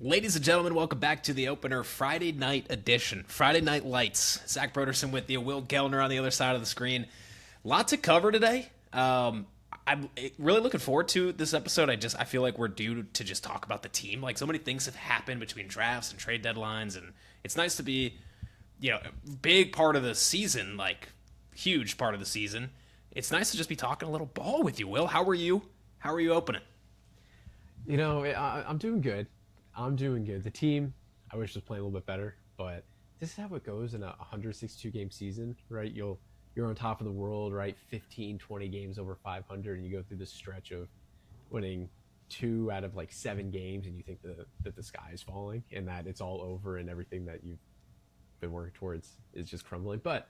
Ladies and gentlemen, welcome back to the opener Friday night edition. Friday Night Lights. Zach Broderson with you, Will Gellner on the other side of the screen. Lot to cover today. I'm really looking forward to this episode. I feel like we're due to just talk about the team. Like so many things have happened between drafts and trade deadlines, and it's nice to be, a big part of the season, like huge part of the season. It's nice to just be talking a little ball with you, Will. How are you? How are you opening? I'm doing good. I'm doing good. The team, I wish was playing a little bit better, but this is how it goes in a 162 game season, right? You're on top of the world, right? 15, 20 games over 500, and you go through this stretch of winning 2 out of 7 games, and you think that the sky is falling and that it's all over and everything that you've been working towards is just crumbling. But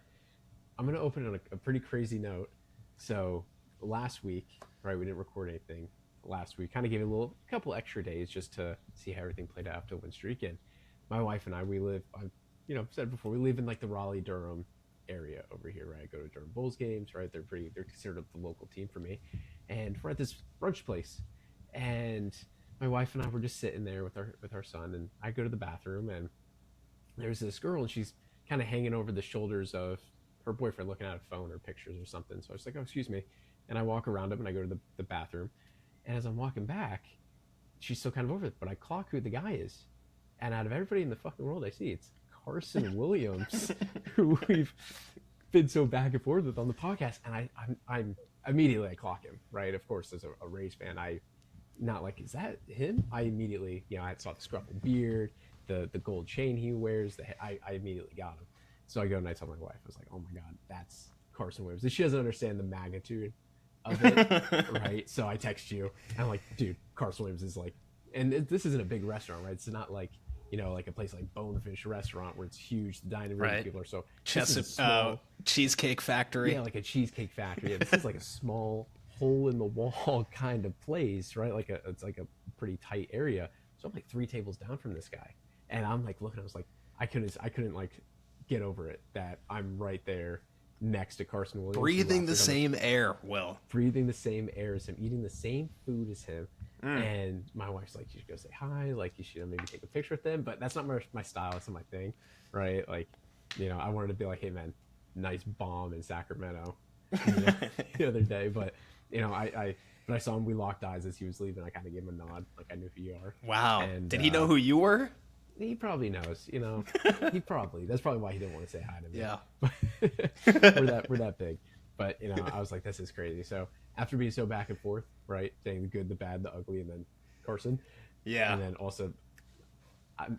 I'm going to open on a pretty crazy note. So last week, right, we didn't record anything last week. Kind of gave it a couple extra days just to see how everything played out after the win streak. And my wife and I, I've said before, we live in like the Raleigh Durham area over here, right? I go to Durham Bulls games, right? They're considered the local team for me. And we're at this brunch place, and my wife and I were just sitting there with our son, and I go to the bathroom, and there's this girl, and she's kind of hanging over the shoulders of her boyfriend, looking at a phone or pictures or something. So I was like, oh, excuse me. And I walk around him, and I go to the bathroom. And as I'm walking back, she's still kind of over it, but I clock who the guy is. And out of everybody in the fucking world I see, it's Carson Williams, who we've been so back and forth with on the podcast. And I'm immediately I clock him, right? Of course, as a Rays fan, I not like, is that him? I immediately, I saw the scruffy beard, the gold chain he wears. I immediately got him. So I go and I tell my wife, I was like, oh my God, that's Carson Williams. And she doesn't understand the magnitude of it, right? So I text you, and I'm like, dude, Carson Williams is like, and this isn't a big restaurant, right? It's not like, like a place like Bonefish Restaurant where it's huge, the dining room Right. people are so. Cheesecake Factory. Yeah, like a cheesecake factory. Yeah, this is like a small hole in the wall kind of place, right? It's like a pretty tight area. So I'm like 3 tables down from this guy, and I'm like looking. I was like, I couldn't like get over it that I'm right there next to Carson Williams. Breathing the same air, Will. Breathing the same air as him, eating the same food as him. And my wife's like, you should go say hi, like you should maybe take a picture with them. But that's not my style. That's not my thing, right? Like, I wanted to be like, hey man, nice bomb in Sacramento the other day. But when I saw him, we locked eyes as he was leaving. I kind of gave him a nod, like I knew who you are. Wow. And did he know who you were? He probably knows, that's probably why he didn't want to say hi to me. Yeah. we're that big. But, I was like, this is crazy. So after being so back and forth, right, saying the good, the bad, the ugly, and then Carson. Yeah. And then also,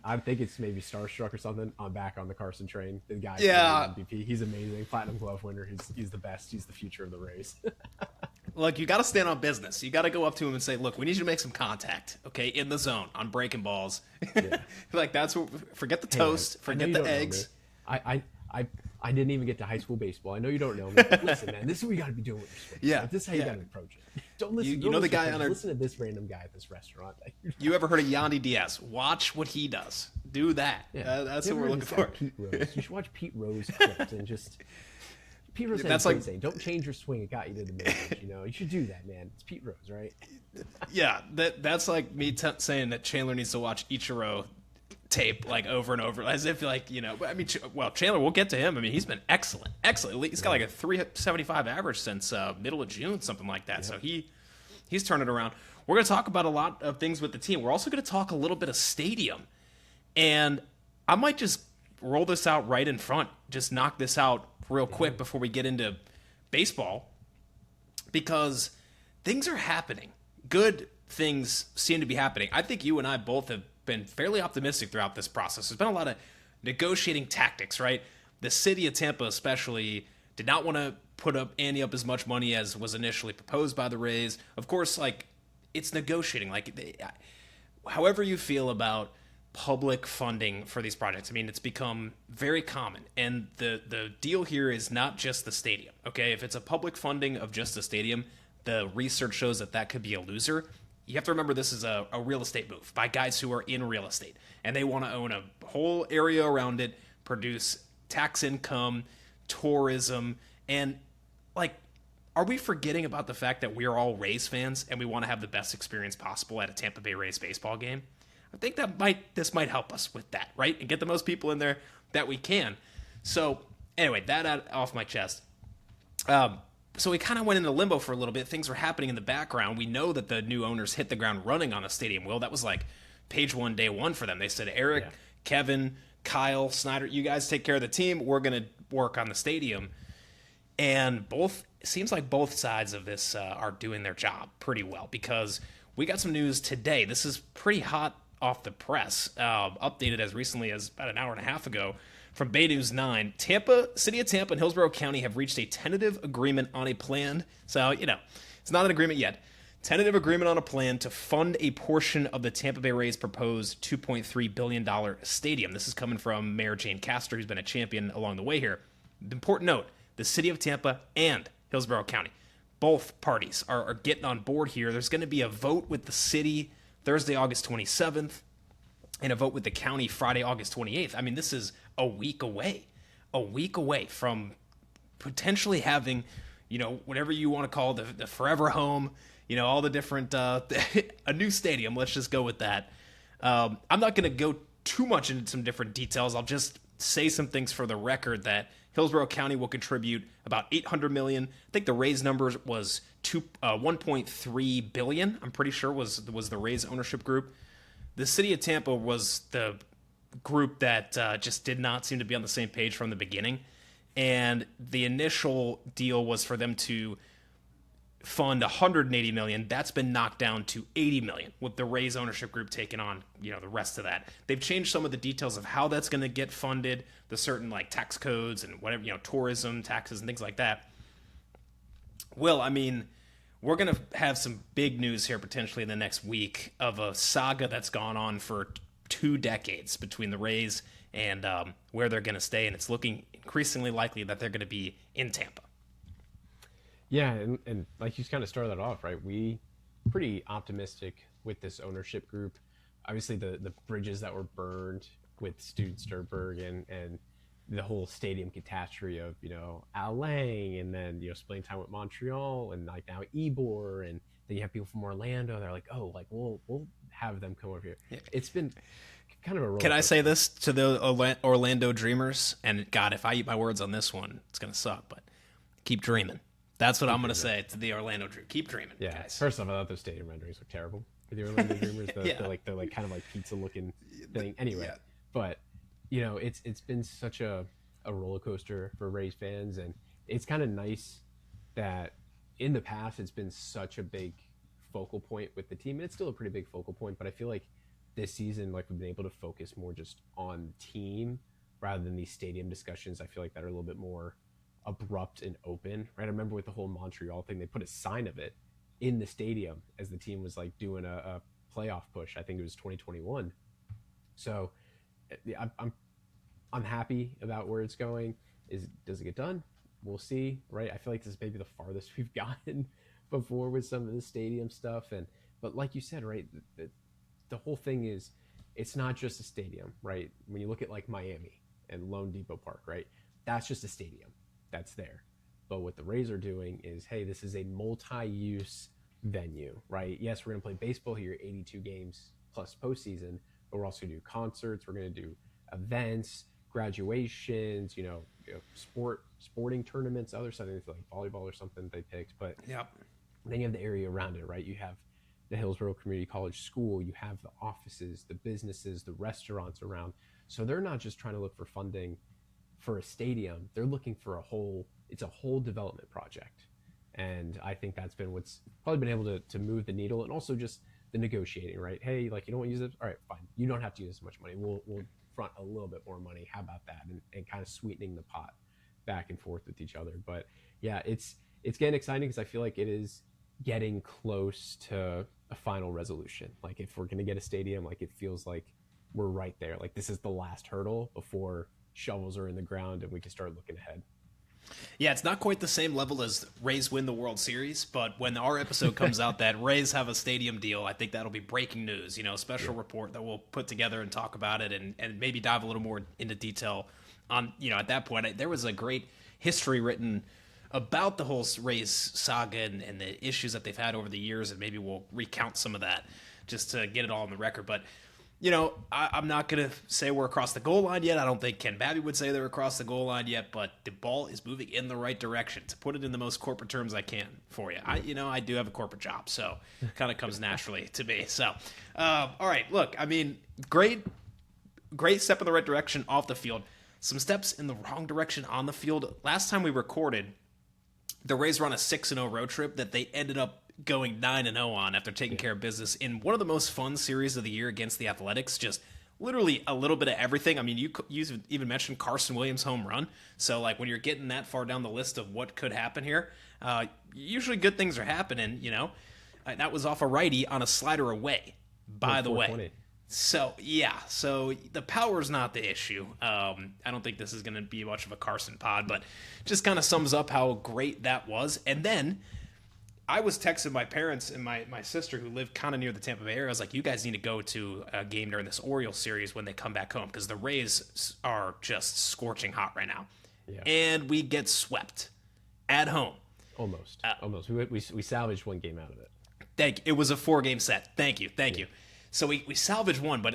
I think it's maybe Starstruck or something. I'm back on the Carson train. The guy, MVP, he's amazing. Platinum Glove winner. He's the best. He's the future of the race. Look, you got to stand on business. You got to go up to him and say, look, we need you to make some contact, okay, in the zone, on breaking balls. Yeah. Like, that's what, forget the toast, forget the eggs. I didn't even get to high school baseball. I know you don't know me. But listen, man, this is what you got to be doing with your swing. Yeah. Like, this is how you got to approach it. Don't listen. You know the guy on our... Listen to this random guy at this restaurant. You ever heard of Yandy Diaz? Watch what he does. Do that. Yeah. That's what we're looking for. Pete Rose. You should watch Pete Rose clips and just... Pete Rose that's like saying, don't change your swing. It got you to the majors. You should do that, man. It's Pete Rose, right? Yeah, that's like me saying that Chandler needs to watch Ichiro tape like over and over, as if like Chandler, we'll get to him. I mean, he's been excellent. He's got like a 375 average since middle of June, something like that. Yeah. So he's turned it around. We're going to talk about a lot of things with the team. We're also going to talk a little bit of stadium, and I might just roll this out right in front, just knock this out real quick before we get into baseball, because things are happening. Good things seem to be happening. I think you and I both have been fairly optimistic throughout this process. There's been a lot of negotiating tactics, right? The city of Tampa especially did not want to ante up as much money as was initially proposed by the Rays. Of course, like, it's negotiating. Like, however you feel about public funding for these projects, I mean, it's become very common. And the deal here is not just the stadium, okay? If it's a public funding of just the stadium, the research shows that could be a loser. You have to remember this is a real estate move by guys who are in real estate, and they want to own a whole area around it, produce tax income, tourism, and like, are we forgetting about the fact that we are all Rays fans and we want to have the best experience possible at a Tampa Bay Rays baseball game? I think this might help us with that, right? And get the most people in there that we can. So anyway, that off my chest. So we kind of went into limbo for a little bit. Things were happening in the background. We know that the new owners hit the ground running on a stadium. Will, that was like page one, day one for them. They said, Eric, Kevin, Kyle, Snyder, you guys take care of the team. We're going to work on the stadium. And it seems like both sides of this are doing their job pretty well, because we got some news today. This is pretty hot off the press, updated as recently as about an hour and a half ago from Bay News 9. City of Tampa and Hillsborough County have reached a tentative agreement on a plan. So, it's not an agreement yet. Tentative agreement on a plan to fund a portion of the Tampa Bay Rays' proposed $2.3 billion stadium. This is coming from Mayor Jane Castor, who's been a champion along the way here. Important note, the City of Tampa and Hillsborough County, both parties are getting on board here. There's going to be a vote with the city Thursday, August 27th, and a vote with the county Friday, August 28th. I mean, this is a week away from potentially having, whatever you want to call the forever home, all the different, a new stadium. Let's just go with that. I'm not going to go too much into some different details. I'll just say some things for the record that Hillsborough County will contribute about $800 million. I think the Rays number was 1.3 billion. I'm pretty sure was the Rays ownership group. The City of Tampa was the group that just did not seem to be on the same page from the beginning. And the initial deal was for them to fund $180 million. That's been knocked down to $80 million, with the Rays ownership group taking on, the rest of that. They've changed some of the details of how that's going to get funded, the certain like tax codes and whatever, tourism taxes and things like that. Well, I mean, we're going to have some big news here potentially in the next week of a saga that's gone on for 2 decades between the Rays and where they're going to stay. And it's looking increasingly likely that they're going to be in Tampa. Yeah, and like you kind of started that off, right? We pretty optimistic with this ownership group. Obviously, the bridges that were burned with Stu Sternberg and the whole stadium catastrophe of, Al Lang, and then, splitting time with Montreal, and like now Ybor, and then you have people from Orlando. They're like, oh, like we'll have them come over here. Yeah. It's been kind of a roller Can I coaster. say this to the Orlando Dreamers? And God, if I eat my words on this one, it's going to suck, but keep dreaming. That's what I'm going to say to the Orlando Dreamers. Keep dreaming, guys. First off, I thought those stadium renderings were terrible for the Orlando Dreamers. The like kind of like pizza looking thing. Anyway, but it's been such a roller coaster for Rays fans, and it's kind of nice that in the past it's been such a big focal point with the team. And it's still a pretty big focal point, but I feel like this season, like, we've been able to focus more just on the team rather than these stadium discussions. I feel like that are a little bit more abrupt and open, right? I remember with the whole Montreal thing, they put a sign of it in the stadium as the team was like doing a playoff push. I think it was 2021. So I'm happy about where it's going. Does it get done? We'll see, right? I feel like this is maybe the farthest we've gotten before with some of the stadium stuff. But like you said, right, the whole thing is, it's not just a stadium, right? When you look at like Miami and Lone Depot Park, right? That's just a stadium that's there. But what the Rays are doing is, hey, this is a multi-use venue, right? Yes, we're going to play baseball here, 82 games plus postseason, but we're also going to do concerts. We're going to do events, graduations, sporting tournaments, other settings like volleyball or something they picked. But then you have the area around it, right? You have the Hillsborough Community College School. You have the offices, the businesses, the restaurants around. So they're not just trying to look for funding for a stadium. They're looking for it's a whole development project. And I think that's been what's probably been able to move the needle, and also just the negotiating, right? Hey, like, you don't want to use it? All right, fine. You don't have to use as much money. We'll front a little bit more money. How about that? And kind of sweetening the pot back and forth with each other. But yeah, it's getting exciting because I feel like it is getting close to a final resolution. Like, if we're going to get a stadium, like, it feels like we're right there. Like, this is the last hurdle before shovels are in the ground and we can start looking ahead. Yeah, it's not quite the same level as Rays win the World Series, but when our episode comes out that Rays have a stadium deal, I think that'll be breaking news, a special report that we'll put together and talk about it, and maybe dive a little more into detail on, at that point. There was a great history written about the whole Rays saga and the issues that they've had over the years, and maybe we'll recount some of that just to get it all on the record. But I'm not going to say we're across the goal line yet. I don't think Ken Babby would say they're across the goal line yet, but the ball is moving in the right direction. To put it in the most corporate terms I can for you, I do have a corporate job, so it kind of comes naturally to me. So, all right, look, I mean, great step in the right direction off the field. Some steps in the wrong direction on the field. Last time we recorded, the Rays were on a 6-0 road trip that they ended up going 9-0 on after taking care of business in one of the most fun series of the year against the Athletics. Just literally a little bit of everything. I mean, you even mentioned Carson Williams' home run. So, like, when you're getting that far down the list of what could happen here, usually good things are happening, That was off a righty on a slider away, by the way. So, yeah. So, the power's not the issue. I don't think this is going to be much of a Carson pod, but just kind of sums up how great that was. And then I was texting my parents and my sister who live kind of near the Tampa Bay area. I was like, you guys need to go to a game during this Orioles series when they come back home because the Rays are just scorching hot right now. Yeah. And we get swept at home. Almost. We salvaged one game out of it. It was a 4-game set. Thank you. So we salvaged one, but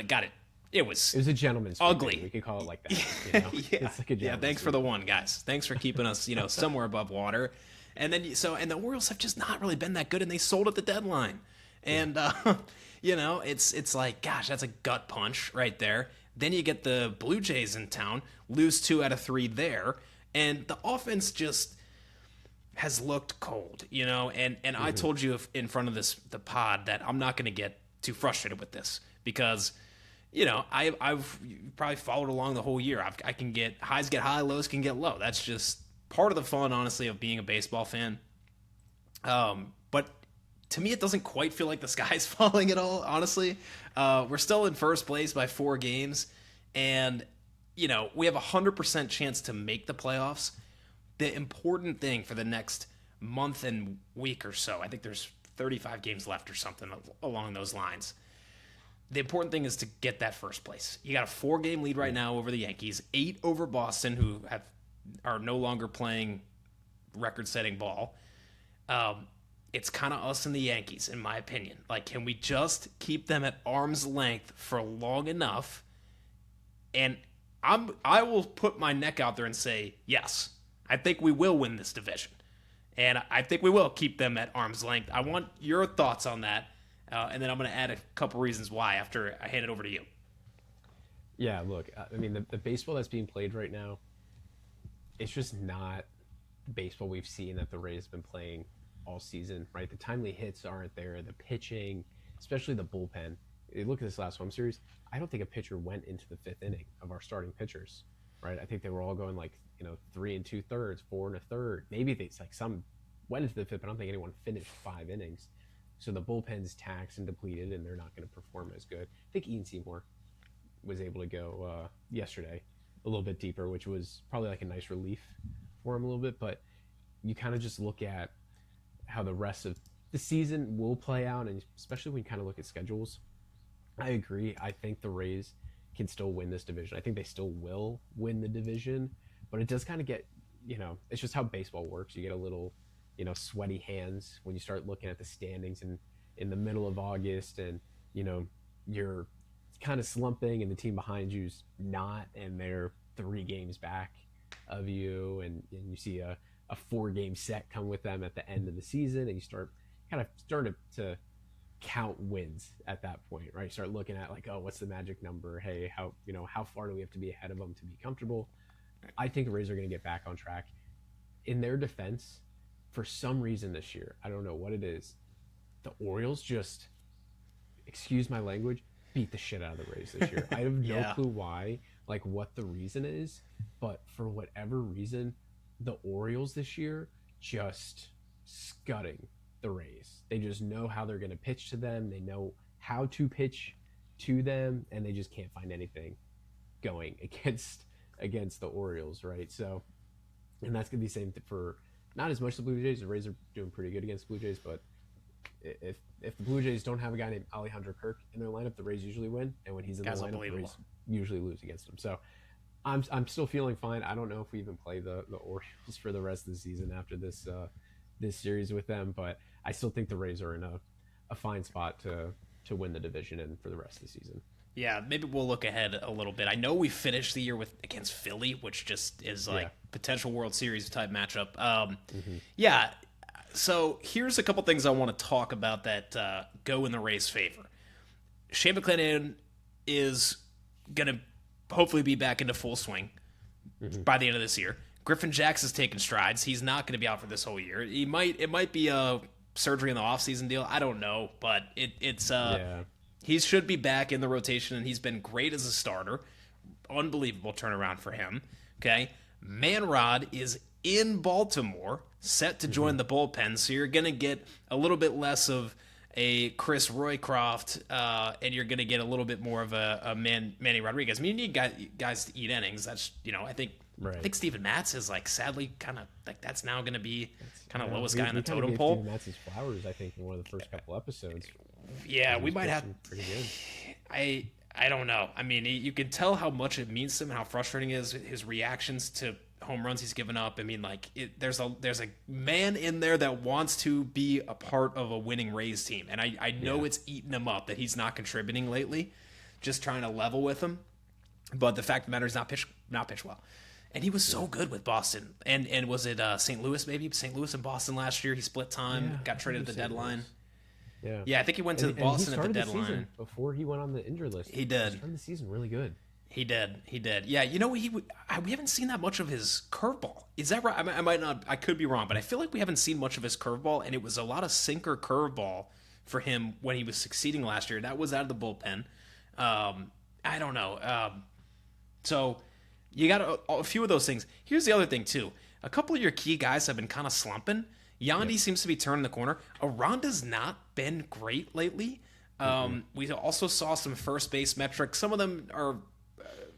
it was a gentleman's ugly. Game. We could call it like that. Yeah. It's like a thanks for the one, guys. Thanks for keeping us, somewhere above water. And then and the Orioles have just not really been that good, and they sold at the deadline. And it's like, gosh, that's a gut punch right there. Then you get the Blue Jays in town, lose 2 out of 3 there, and the offense just has looked cold, And I told you in front of the pod that I'm not going to get too frustrated with this because I've probably followed along the whole year. I can get highs, get high, lows can get low. That's just part of the fun, honestly, of being a baseball fan. But to me, it doesn't quite feel like the sky's falling at all, honestly. We're still in first place by 4 games, and, we have a 100% chance to make the playoffs. The important thing for the next month and week or so, I think there's 35 games left or something along those lines. The important thing is to get that first place. You got a 4-game lead right now over the Yankees, 8 over Boston, who are no longer playing record-setting ball. It's kind of us and the Yankees, in my opinion. Like, can we just keep them at arm's length for long enough? And I will put my neck out there and say, yes, I think we will win this division. And I think we will keep them at arm's length. I want your thoughts on that. And then I'm going to add a couple reasons why after I hand it over to you. Yeah, look, I mean, the baseball that's being played right now, it's just not the baseball we've seen that the Rays have been playing all season, right? The timely hits aren't there. The pitching, especially the bullpen. You look at this last home series, I don't think a pitcher went into the 5th inning of our starting pitchers, right? I think they were all going 3 2/3, 4 1/3. Maybe some went into the 5th, but I don't think anyone finished 5 innings. So the bullpen's taxed and depleted, and they're not going to perform as good. I think Ian Seymour was able to go yesterday a little bit deeper, which was probably like a nice relief for him a little bit. But you kind of just look at how the rest of the season will play out, and especially when you kind of look at schedules. I agree. I think the Rays can still win this division. I think they still will win the division, but it does kind of get, it's just how baseball works. You get a little, sweaty hands when you start looking at the standings in the middle of August, and, you're kind of slumping and the team behind you's not, and they're 3 games back of you, and you see a 4-game set come with them at the end of the season, and you start to count wins at that point, right? You start looking at what's the magic number? Hey, how far do we have to be ahead of them to be comfortable? I think the Rays are going to get back on track. In their defense, for some reason this year, I don't know what it is, the Orioles just, excuse my language, beat the shit out of the Rays this year. I have no clue why, what the reason is, but for whatever reason, the Orioles this year just scudding the Rays. They just know how they're going to pitch to them. They know how to pitch to them, and they just can't find anything going against the Orioles, right? So, and that's going to be the same for not as much the Blue Jays. The Rays are doing pretty good against the Blue Jays, but if the Blue Jays don't have a guy named Alejandro Kirk in their lineup, the Rays usually win, and when he's in the lineup, the Rays usually lose against him. So I'm still feeling fine. I don't know if we even play the Orioles for the rest of the season after this series with them, but I still think the Rays are in a fine spot to win the division and for the rest of the season. Yeah, maybe we'll look ahead a little bit. I know we finished the year with against Philly, which just is like Yeah. potential World Series type matchup. Hmm. Yeah. So here's a couple things I want to talk about that go in the Rays' favor. Shane McClanahan is gonna hopefully be back into full swing Hmm. by the end of this year. Griffin Jax is taking strides. He's not going to be out for this whole year. It might be a surgery in the offseason deal. I don't know, but it's Yeah. he should be back in the rotation, and he's been great as a starter. Unbelievable turnaround for him. Okay, Manrod is in Baltimore, set to join the bullpen, so you're going to get a little bit less of a Chris Roycroft, and you're going to get a little bit more of a Manny Rodriguez. I mean, you need guys to eat innings. That's I Right. think Steven Matz is like sadly kind of like that's now going to be kind of Yeah, lowest guy on the we kind of totem gave pole. Steven Matz his flowers, I think, in one of the first couple episodes. Yeah, He we was might have. pitching pretty good. I don't know. I mean, you can tell how much it means to him, and how frustrating it is his reactions to home runs he's given up. I mean, like there's a man in there that wants to be a part of a winning Rays team, and I know Yeah. it's eating him up that he's not contributing lately. Just trying to level with him, but the fact of the matter is not pitch well. And he was so good with Boston, and was it St. Louis, maybe St. Louis and Boston last year? He split time, Yeah, got I think traded it at the was St. deadline. Louis. Yeah. Yeah, I think he went to And he Boston at the started the deadline. season before he went on the injured list. He did. Started the season really good. He did. He did. Yeah, we haven't seen that much of his curveball. Is that right? I might not. I could be wrong, but I feel like we haven't seen much of his curveball, and it was a lot of sinker curveball for him when he was succeeding last year. That was out of the bullpen. I don't know. So you got a few of those things. Here's the other thing too. A couple of your key guys have been kind of slumping. Yandy seems to be turning the corner. Aranda's not been great lately. We also saw some first base metrics. Some of them are,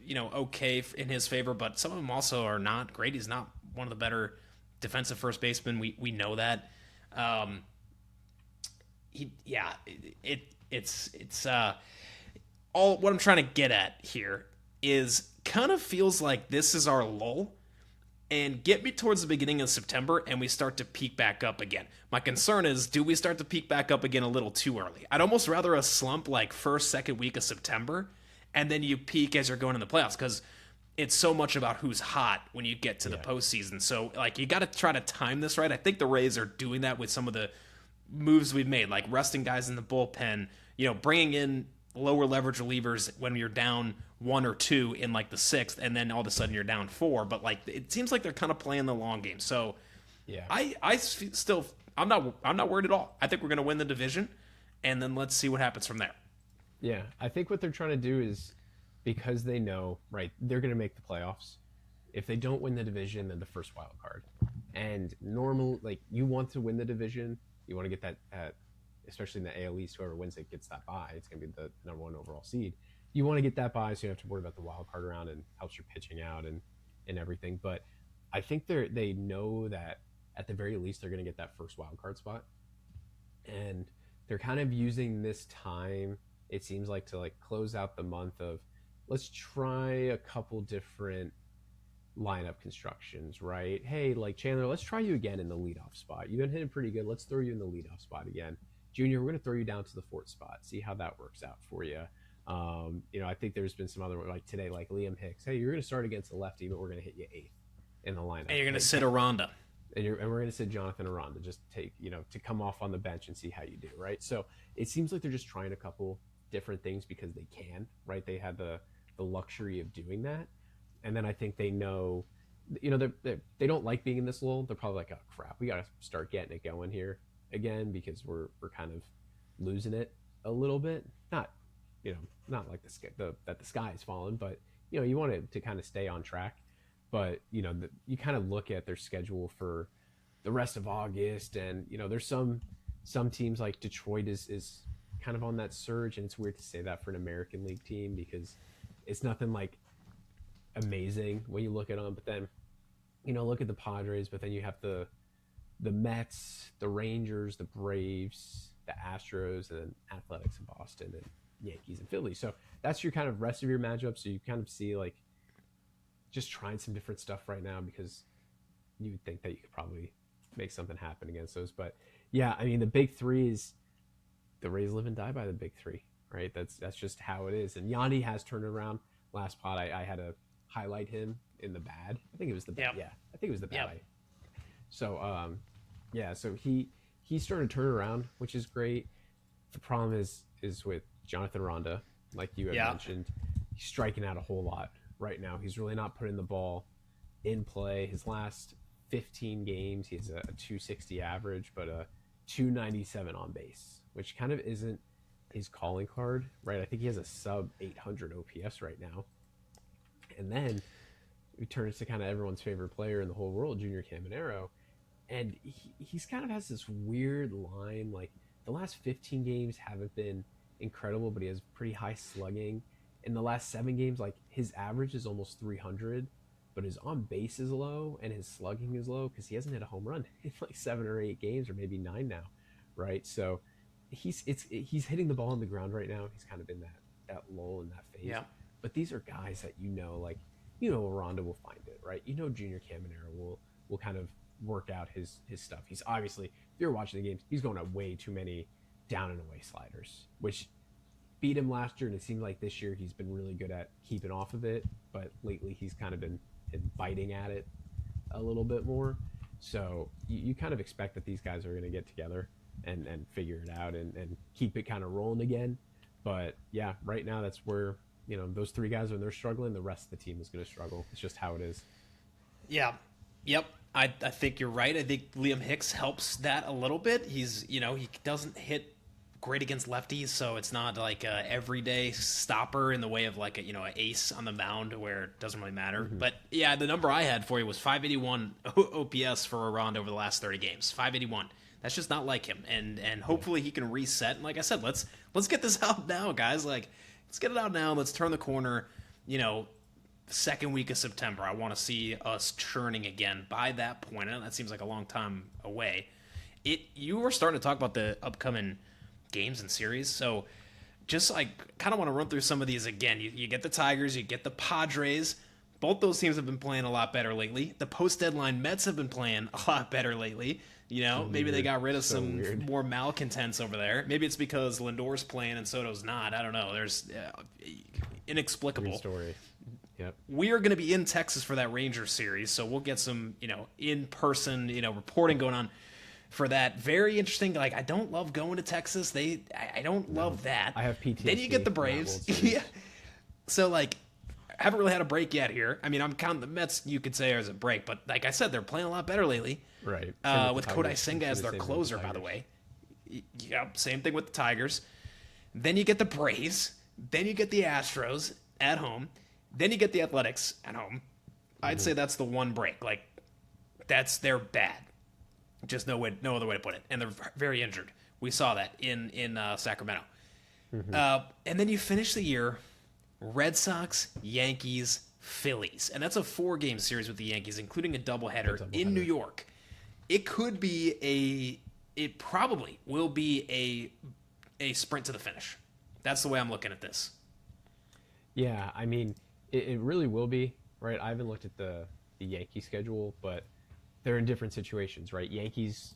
okay in his favor, but some of them also are not great. He's not one of the better defensive first basemen. We know that. It's all what I'm trying to get at here is kind of feels like this is our lull and get me towards the beginning of September and we start to peak back up again. My concern is, do we start to peak back up again a little too early? I'd almost rather a slump like first, second week of September, and then you peak as you're going in the playoffs, because it's so much about who's hot when you get to the postseason. So, like, you got to try to time this right. I think the Rays are doing that with some of the moves we've made, like resting guys in the bullpen, bringing in lower leverage relievers when you're down 1 or 2 in like the sixth, and then all of a sudden you're down 4. But like it seems like they're kind of playing the long game. So Yeah. I'm not worried at all. I think we're going to win the division, and then let's see what happens from there. Yeah, I think what they're trying to do is, because they know, right, they're going to make the playoffs. If they don't win the division, then the first wild card. And normal, like, you want to win the division, you want to get that, especially in the AL East, whoever wins it gets that bye. It's going to be the number 1 overall seed. You want to get that bye so you don't have to worry about the wild card round, and helps your pitching out and everything. But I think they know that at the very least they're going to get that first wild card spot, and they're kind of using this time, it seems like, to like close out the month of, let's try a couple different lineup constructions, right? Hey, like, Chandler, let's try you again in the leadoff spot. You've been hitting pretty good. Let's throw you in the leadoff spot again. Junior, we're going to throw you down to the fourth spot. See how that works out for you. I think there's been some other, like today, like Liam Hicks. Hey, you're going to start against the lefty, but we're going to hit you eighth in the lineup. And you're going to Like, sit Aranda. and we're going to sit Jonathan Aranda, just take, to come off on the bench and see how you do, right? So it seems like they're just trying a couple different things because they can, right? They had the luxury of doing that. And then I think they know, they don't like being in this lull. They're probably like, oh crap, we got to start getting it going here again, because we're kind of losing it a little bit. Not like that the sky is falling, but you want it to kind of stay on track. But you kind of look at their schedule for the rest of August, and there's some teams like Detroit is kind of on that surge, and it's weird to say that for an American League team because it's nothing like amazing when you look at them. But then look at the Padres, but then you have the Mets, the Rangers, the Braves, the Astros, and then Athletics in Boston, and Yankees and Phillies. So that's your kind of rest of your matchup. So you kind of see like just trying some different stuff right now, because you would think that you could probably make something happen against those. But yeah, I mean, the big three is the Rays live and die by the big three. right? That's just how it is. And Yandy has turned around. Last pod, I had to highlight him in the bad. I think it was the bad. Yep. Yeah, I think it was the bad. Yep. So yeah, so he started to turn around, which is great. The problem is with Jonathan Ronda, like you had Yeah. mentioned, he's striking out a whole lot right now. He's really not putting the ball in play. His last 15 games, he has a 260 average, but a 297 on base, which kind of isn't his calling card, right? I think he has a sub 800 OPS right now. And then we turn it to kind of everyone's favorite player in the whole world, Junior Caminero, and he's kind of has this weird line. Like the last 15 games haven't been incredible, but he has pretty high slugging. In the last 7 games, like his average is almost 300, but his on base is low and his slugging is low because he hasn't hit a home run in like 7 or 8 games or maybe 9 now, right? So he's hitting the ball on the ground right now. He's kind of in that lull in that phase. Yeah. But these are guys that like Ronda will find it, right? Junior Caminero will kind of work out his stuff. He's obviously, if you're watching the games, he's going at way too many down and away sliders, which beat him last year, and it seems like this year he's been really good at keeping off of it, but lately he's kind of been biting at it a little bit more. So you kind of expect that these guys are going to get together and figure it out and keep it kind of rolling again. But yeah, right now that's where, those 3 guys, when they're struggling, the rest of the team is going to struggle. It's just how it is. Yeah. Yep. I think you're right. I think Liam Hicks helps that a little bit. He doesn't hit great against lefties, so it's not like a everyday stopper in the way of like a ace on the mound where it doesn't really matter. Mm-hmm. But yeah, the number I had for you was 581 OPS for Ronda over the last 30 games. 581. That's just not like him, and hopefully he can reset. And like I said, let's get this out now, guys. Like, let's get it out now. Let's turn the corner. Second week of September. I want to see us churning again by that point. I know that seems like a long time away. You were starting to talk about the upcoming games and series, so just like kind of want to run through some of these again. You get the Tigers, you get the Padres. Both those teams have been playing a lot better lately. The post-deadline Mets have been playing a lot better lately. Maybe they got rid of some more malcontents over there. Maybe it's because Lindor's playing and Soto's not. I don't know. There's inexplicable. Weird story. Yep. We are going to be in Texas for that Rangers series, so we'll get some, in-person, reporting going on for that. Very interesting. Like, I don't love going to Texas. I don't love that. I have PTSD. Then you get the Braves. Yeah. So, like, I haven't really had a break yet here. I mean, I'm counting the Mets, you could say, as a break, but like I said, they're playing a lot better lately. Right. With Kodai Senga as their closer, by the way. Yep, same thing with the Tigers. Then you get the Braves. Then you get the Astros at home. Then you get the Athletics at home. I'd say that's the one break. Like, they're bad. Just no other way to put it. And they're very injured. We saw that in Sacramento. Mm-hmm. And then you finish the year, Red Sox, Yankees, Phillies. And that's a 4-game series with the Yankees, including a doubleheader in New York. It probably will be a sprint to the finish. That's the way I'm looking at this. Yeah, I mean, it really will be, right? I haven't looked at the Yankee schedule, but they're in different situations, right?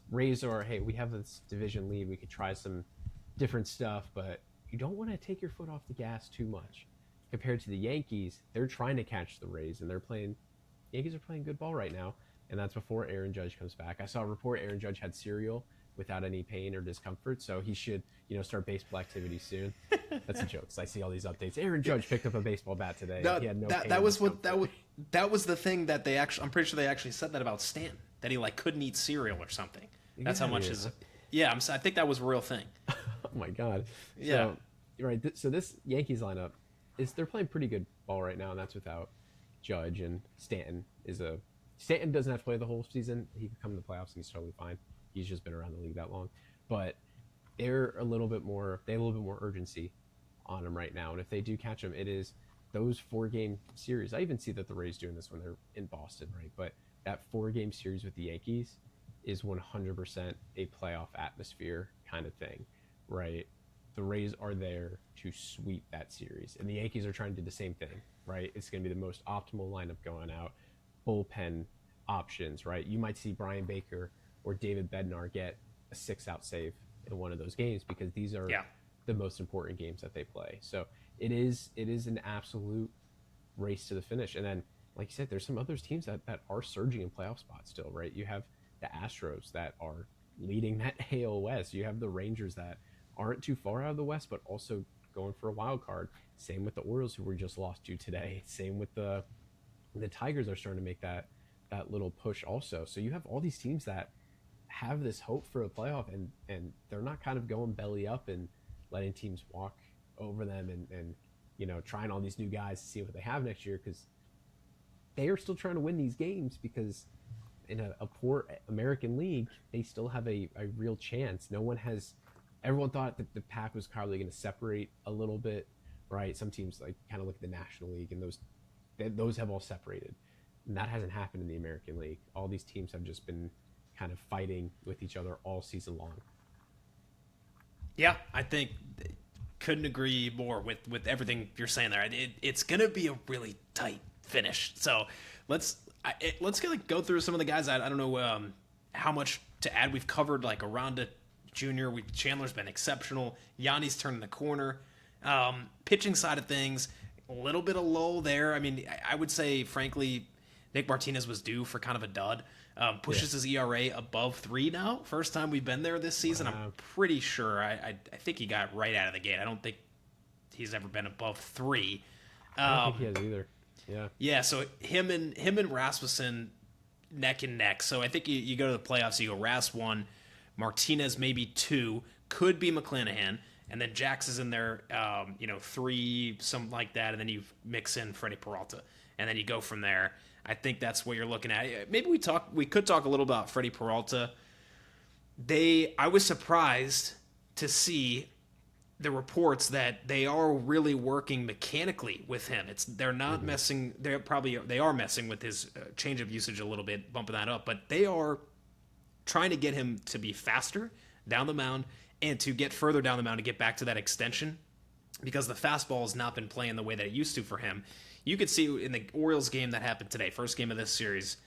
Rays are, hey, we have this division lead. We could try some different stuff, but you don't want to take your foot off the gas too much. Compared to the Yankees, they're trying to catch the Rays, and Yankees are playing good ball right now, and that's before Aaron Judge comes back. I saw a report Aaron Judge had cereal without any pain or discomfort, so he should, start baseball activity soon. That's a joke, because I see all these updates. Aaron Judge picked up a baseball bat today. He had no pain. That was the thing that they actually. I'm pretty sure they actually said that about Stan, that he couldn't eat cereal or something. That's how much his. Yeah, I think that was a real thing. Oh my god. Yeah. So, right. So this Yankees lineup they're playing pretty good ball right now, and that's without Judge, and Stanton doesn't have to play the whole season. He can come to the playoffs and he's totally fine. He's just been around the league that long. But they have a little bit more urgency on him right now. And if they do catch him, it is those 4-game series. I even see that the Rays doing this when they're in Boston, right? But that 4-game series with the Yankees is 100% a playoff atmosphere kind of thing, right? The Rays are there to sweep that series. And the Yankees are trying to do the same thing, right? It's going to be the most optimal lineup going out. Bullpen options, right? You might see Brian Baker or David Bednar get a 6-out save in one of those games because these are the most important games that they play. So it is an absolute race to the finish. And then, like you said, there's some other teams that are surging in playoff spots still, right? You have the Astros that are leading that AL West. You have the Rangers that aren't too far out of the West, but also going for a wild card. Same with the Orioles, who were just lost to today. Same with the Tigers are starting to make that little push also. So you have all these teams that have this hope for a playoff, and they're not kind of going belly up and letting teams walk over them and trying all these new guys to see what they have next year, because they are still trying to win these games, because in a poor American League, they still have a real chance. Everyone thought that the pack was probably going to separate a little bit, right? Some teams like kind of look at the National League, and those have all separated. And that hasn't happened in the American League. All these teams have just been kind of fighting with each other all season long. Yeah, I think couldn't agree more with everything you're saying there. It's going to be a really tight finish. So let's go through some of the guys. I don't know how much to add. We've covered like Aranda Jr. Chandler's been exceptional. Yanni's turning the corner. Pitching side of things, a little bit of lull there. I mean, I would say, frankly, Nick Martinez was due for kind of a dud. Pushes his ERA above 3 now. First time we've been there this season. Wow. I'm pretty sure. I think he got right out of the gate. I don't think he's ever been above 3. I don't think he has either. Yeah. Yeah. So him and Rasmussen neck and neck. So I think you go to the playoffs. You go Ras 1, Martinez maybe 2, could be McClanahan, and then Jax is in there. 3, something like that, and then you mix in Freddie Peralta, and then you go from there. I think that's what you're looking at. Maybe we could talk a little about Freddie Peralta. I was surprised to see the reports that they are really working mechanically with him. They're not messing. They are messing with his change of usage a little bit, bumping that up, but they are trying to get him to be faster down the mound and to get further down the mound to get back to that extension, because the fastball has not been playing the way that it used to for him. You could see in the Orioles game that happened today, first game of this series,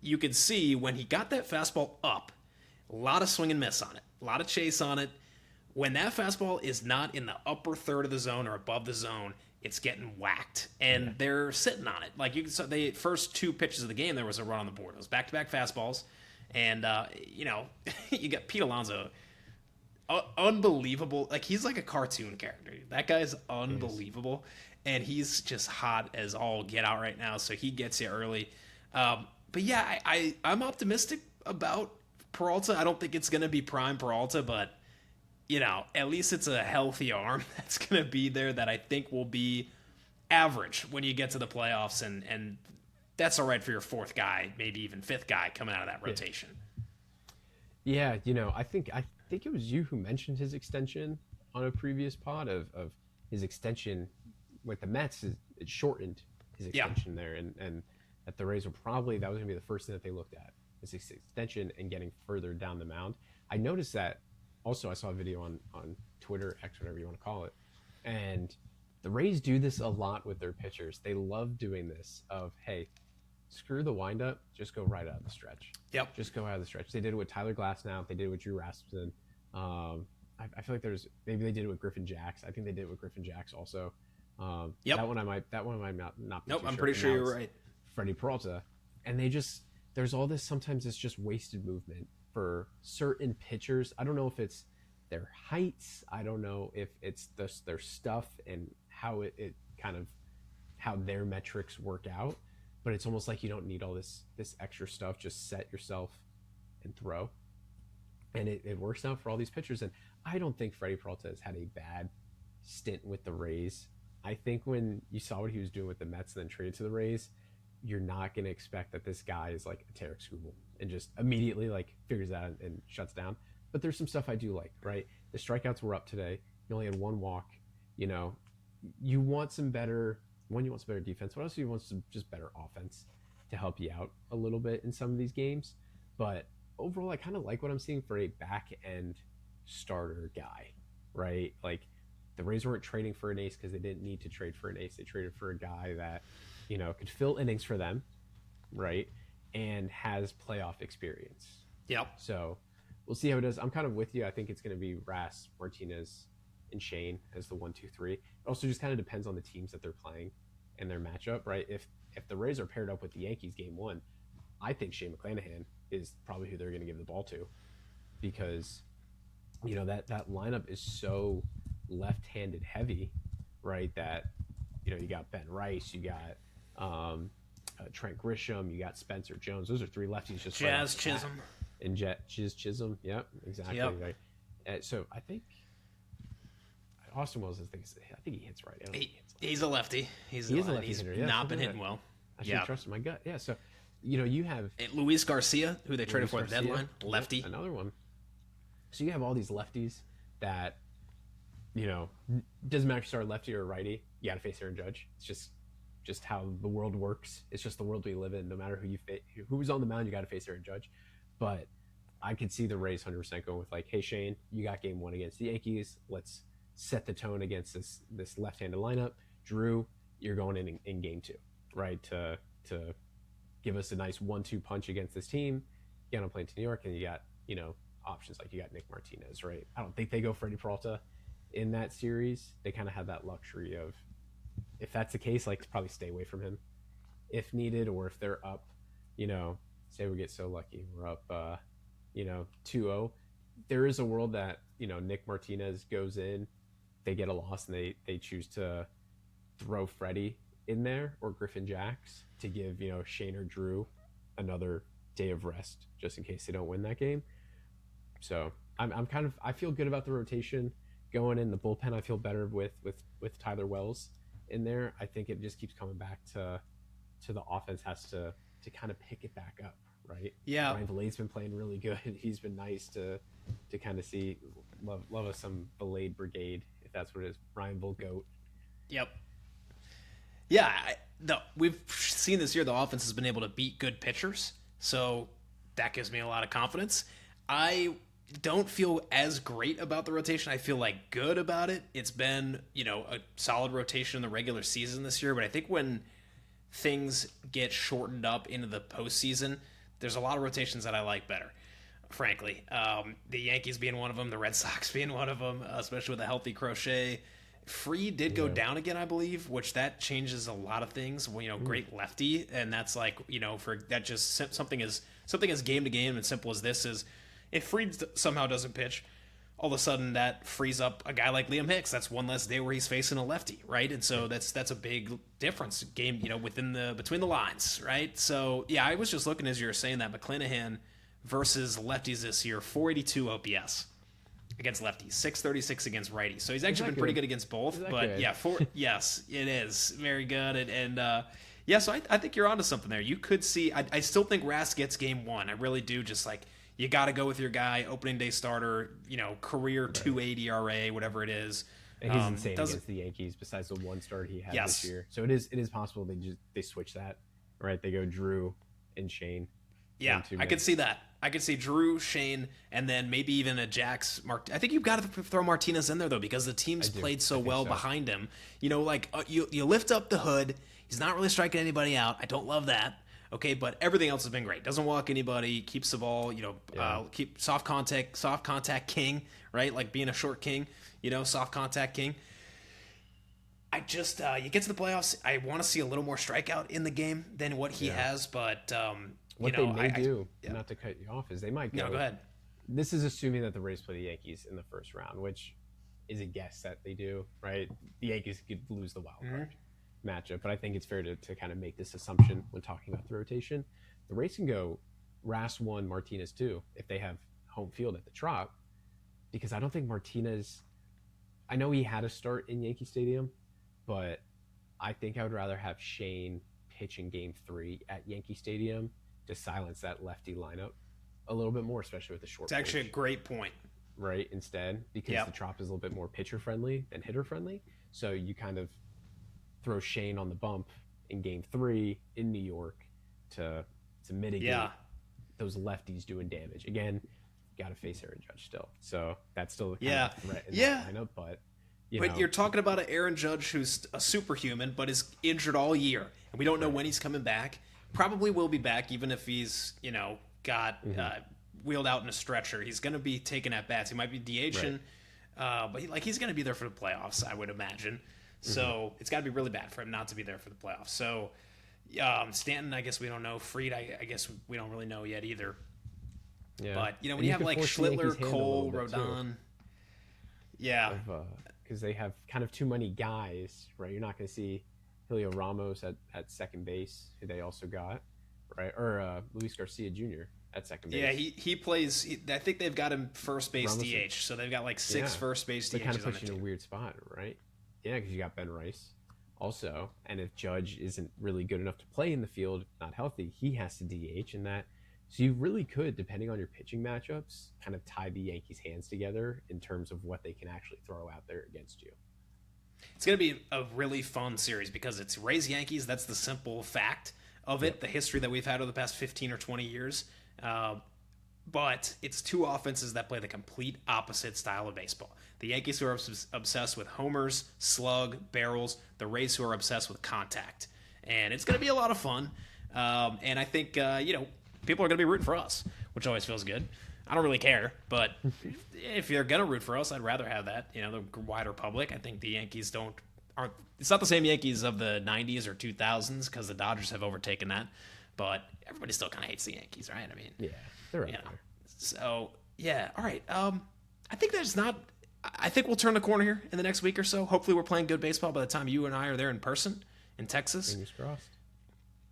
you could see when he got that fastball up, a lot of swing and miss on it, a lot of chase on it. When that fastball is not in the upper third of the zone or above the zone, it's getting whacked, and they're sitting on it. Like the first 2 pitches of the game, there was a run on the board. It was back-to-back fastballs, and you got Pete Alonso. Unbelievable. Like, he's like a cartoon character. That guy's unbelievable. And he's just hot as all get out right now. So he gets you early. But yeah, I'm optimistic about Peralta. I don't think it's going to be prime Peralta, but at least it's a healthy arm that's going to be there that I think will be average when you get to the playoffs. And that's all right for your 4th guy, maybe even 5th guy coming out of that rotation. Yeah. I think it was you who mentioned his extension on a previous pod of his extension with the Mets. It shortened his extension there, and that the Rays were probably, that was going to be the first thing that they looked at, his extension and getting further down the mound. I noticed that also. I saw a video on Twitter, X, whatever you want to call it, and the Rays do this a lot with their pitchers. They love doing this of, hey, screw the windup, just go right out of the stretch. Yep. Just go out of the stretch. They did it with Tyler Glasnow. They did it with Drew Rasmussen. I feel like maybe they did it with Griffin Jacks. I think they did it with Griffin Jacks also. That one I might not be Nope, too I'm sure. pretty sure you're right. Freddie Peralta. And there's all this, sometimes it's just wasted movement for certain pitchers. I don't know if it's their heights. I don't know if it's their stuff and how it kind of, how their metrics work out. But it's almost like you don't need all this extra stuff. Just set yourself and throw. And it works out for all these pitchers. And I don't think Freddie Peralta has had a bad stint with the Rays. I think when you saw what he was doing with the Mets and then traded to the Rays, you're not going to expect that this guy is like a Tarek Skubal and just immediately like figures out and shuts down. But there's some stuff I do like, right? The strikeouts were up today. You only had 1 walk. You want some better defense, but also you want some just better offense to help you out a little bit in some of these games. But overall, I kind of like what I'm seeing for a back-end starter guy, right? Like, the Rays weren't trading for an ace because they didn't need to trade for an ace. They traded for a guy that, could fill innings for them, right? And has playoff experience. Yep. So we'll see how it does. I'm kind of with you. I think it's going to be Ras, Martinez, and Shane as the 1-2-3. It also just kind of depends on the teams that they're playing and their matchup, right? If the Rays are paired up with the Yankees game one, I think Shane McClanahan is probably who they're going to give the ball to, because that lineup is so left-handed heavy, right? That you got Ben Rice, you got Trent Grisham, you got Spencer Jones. Those are three lefties just Jazz Chisholm. And Chisholm. Yep, exactly. Yep. Right. So I think Austin Wells I think he hits right. He's a lefty. He's a lefty hitter. Yeah, not been hitting well. I should trust my gut. Yeah. So you have Luis Garcia, who they traded for at the deadline, lefty. Another one. So you have all these lefties that, doesn't matter if you start lefty or righty, you got to face Aaron Judge. It's just how the world works. It's just the world we live in. No matter who's on the mound, you got to face Aaron Judge. But I could see the Rays 100% going with hey Shane, you got game one against the Yankees. Let's set the tone against this left-handed lineup. Drew, you're going in game two, right? To give us a nice 1-2 punch against this team. Get on a plane to New York, and you got options like you got Nick Martinez, right? I don't think they go Freddie Peralta in that series. They kind of have that luxury of, if that's the case, probably stay away from him if needed, or if they're up, say we get so lucky we're up 2-0. There is a world that Nick Martinez goes in, they get a loss, and they choose to throw Freddie in there or Griffin Jacks to give Shane or Drew another day of rest just in case they don't win that game. So I feel good about the rotation going in. The bullpen I feel better with Tyler Wells in there. I think it just keeps coming back to the offense has to kind of pick it back up, right? Yeah. Ryan Villade's been playing really good. He's been nice to kind of see. Love us some Villade Brigade, if that's what it is. Ryan Goat. Yep. Yeah, we've seen this year the offense has been able to beat good pitchers, so that gives me a lot of confidence. I don't feel as great about the rotation. I feel good about it. It's been, a solid rotation in the regular season this year, but I think when things get shortened up into the postseason, there's a lot of rotations that I like better, frankly. The Yankees being one of them, the Red Sox being one of them, especially with a healthy Crochet. Free did go down again, I believe, which that changes a lot of things. Great lefty, and that's for that just something as game to game and simple as this is, if Free somehow doesn't pitch, all of a sudden that frees up a guy like Liam Hicks. That's one less day where he's facing a lefty, right? And so that's a big difference game, between the lines, right? So yeah, I was just looking as you were saying that McClanahan versus lefties this year, 482 OPS against lefties, 636 against righties. So he's actually been pretty good against both. But good? Yes, it is very good. And so I think you're onto something there. You could see. I still think Rask gets game one. I really do. Just you got to go with your guy, opening day starter, career 2.8 ERA, whatever it is. And he's insane against the Yankees. Besides the one start he had this year, so it is possible they switch that, right? They go Drew and Shane. Yeah, I could see that. I could see Drew, Shane, and then maybe even a Jax. I think you've got to throw Martinez in there though, because the team's played so well behind him. You lift up the hood. He's not really striking anybody out. I don't love that. Okay, but everything else has been great. Doesn't walk anybody, keeps the ball, keep soft contact king, right? Like being a short king, soft contact king. I just, you get to the playoffs, I want to see a little more strikeout in the game than what he has, but, what they may do, not to cut you off, is they might go. No, go ahead. This is assuming that the Rays play the Yankees in the first round, which is a guess that they do, right? The Yankees could lose the wild card matchup, but I think it's fair to kind of make this assumption when talking about the rotation. The Rays can go Rask 1, Martinez 2 if they have home field at the Trop, because I don't think Martinez, I know he had a start in Yankee Stadium, but I think I would rather have Shane pitch in game 3 at Yankee Stadium to silence that lefty lineup a little bit more, especially with the short. It's actually a great point. Right, instead, because the Trop is a little bit more pitcher friendly than hitter friendly. So you kind of throw Shane on the bump in game 3 in New York to mitigate those lefties doing damage. Again, got to face Aaron Judge still. So that's still the kind of threat in that lineup. But you're talking about an Aaron Judge who's a superhuman, but is injured all year. And we don't know when he's coming back. Probably will be back, even if he's, got wheeled out in a stretcher. He's going to be taking at bats. He might be DHing. But he's going to be there for the playoffs, I would imagine. So it's got to be really bad for him not to be there for the playoffs. So Stanton, I guess we don't know. Fried, I guess we don't really know yet either. Yeah. But when And you have could like force the Yankees' Schlittler, hand a Cole, little bit, too, Rodon, yeah, because they have kind of too many guys, right? You're not going to see Julio Ramos at second base, who they also got, right? Or Luis Garcia Jr. at second base. yeah, he plays. I think they've got him first base Ramos- DH, so they've got like six Yeah. first base They DHs kind of on puts the you in a team. weird spot, right? Yeah, because you got Ben Rice also, and if Judge isn't really good enough to play in the field, not healthy, he has to DH, and that. So you really could, depending on your pitching matchups, kind of tie the Yankees' hands together in terms of what they can actually throw out there against you. It's going to be a really fun series because it's Rays Yankees. That's the simple fact of it, the history that we've had over the past 15 or 20 years. But it's two offenses that play the complete opposite style of baseball. The Yankees who are obsessed with homers, slug, barrels. The Rays who are obsessed with contact. And it's going to be a lot of fun. And I think, people are going to be rooting for us, which always feels good. I don't really care, but if you're going to root for us, I'd rather have that, the wider public. I think the Yankees aren't it's not the same Yankees of the 90s or 2000s because the Dodgers have overtaken that, but everybody still kind of hates the Yankees, right? I mean, Yeah, they're right you know. there. So, yeah, all right. I think we'll turn the corner here in the next week or so. Hopefully we're playing good baseball by the time you and I are there in person in Texas. Fingers crossed.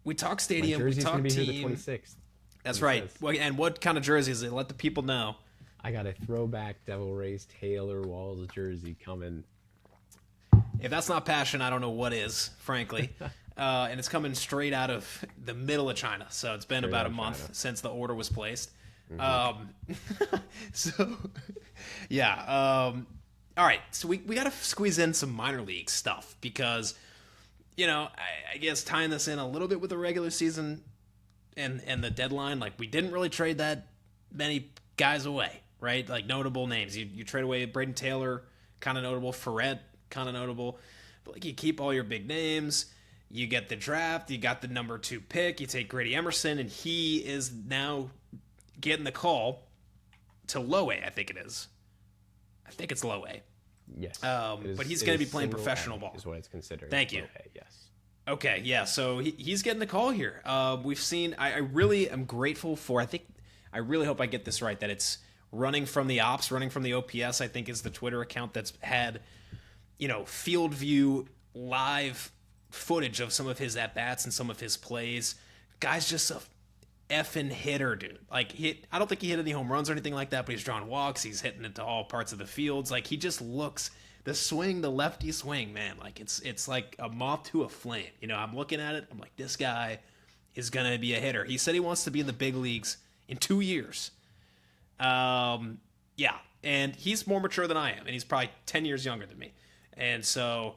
We talk My stadium, we jersey's talk going to be team. here the 26th. That's It right. says. Well, and what kind of jersey is it? Let the people know. I got a throwback Devil Rays Taylor Walls jersey coming. If that's not passion, I don't know what is, frankly. And it's coming straight out of the middle of China. So it's been Straight about out a of month China. since the order was placed. So, yeah. All right. So we got to squeeze in some minor league stuff because, I guess tying this in a little bit with the regular season and the deadline, like we didn't really trade that many guys away, right? Like notable names. You trade away Braden Taylor, kind of notable. Ferret, kind of notable. But like you keep all your big names. You get the draft. You got the number 2 pick. You take Grady Emerson, and he is now getting the call to low A. I think it is. I think it's low A. Yes. But he's going to be playing professional ball. Is what it's considered. Thank you. Okay, yes. Okay, yeah. So he's getting the call here. We've seen. I really am grateful for. I really hope I get this right. That it's running from the ops, running from the OPS. I think is the Twitter account that's had, field view live footage of some of his at bats and some of his plays. Guy's just a effing hitter, dude. Like I don't think he hit any home runs or anything like that, but he's drawing walks. He's hitting into all parts of the fields. Like he just looks. The swing, the lefty swing, man, like it's like a moth to a flame. I'm looking at it. I'm like, this guy is gonna be a hitter. He said he wants to be in the big leagues in 2 years. Yeah, and he's more mature than I am, and he's probably 10 years younger than me. And so,